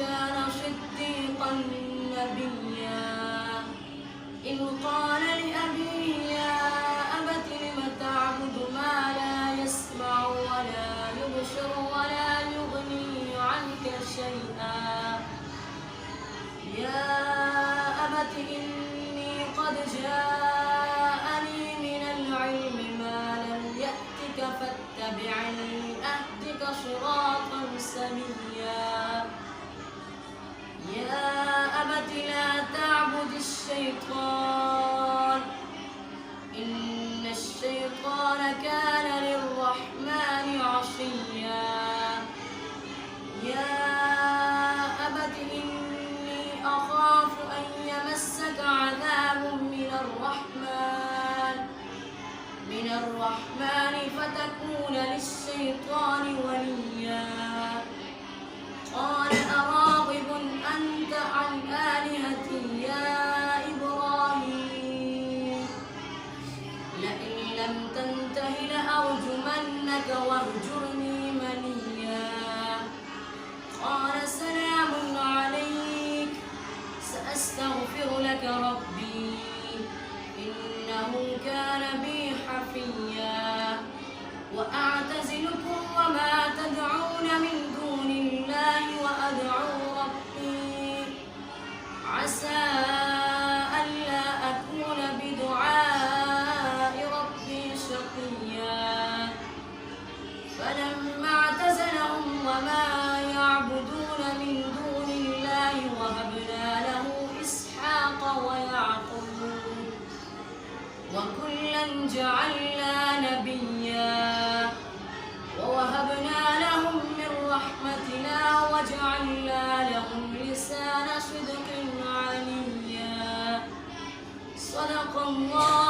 كان صديقا نبيا إذ قال لأبيه يا أبت لم تعبد ما لا يسمع ولا يبصر ولا يغني عنك شيئا يا أبت إني قد جاءني من العلم ما لم يأتك فاتبعني أهدك صراطا سويا يا أبت لا تعبد الشيطان إن الشيطان كان للرحمن عصيا يا أبت إني أخاف أن يمسك عذاب من الرحمن فتكون للشيطان وليا قال أراغب أنت عن آلهتي يا إبراهيم لئن لم تنته لأرجمنك واهجرني مليا قال سلام عليك سأستغفر لك ربي إنه كان بي حفيا وأعتزلكم وما تدعون من دون الله وأدعو ربي عسى ألا أكون بدعاء ربي شقيا فلما اعتزلهم وما يعبدون من دون الله وهبنا له إسحاق ويعقوب وكلا جعلنا نبيا ووهبنا لهم من رحمتنا وجعلنا لهم لسان صدق عليا صدق الله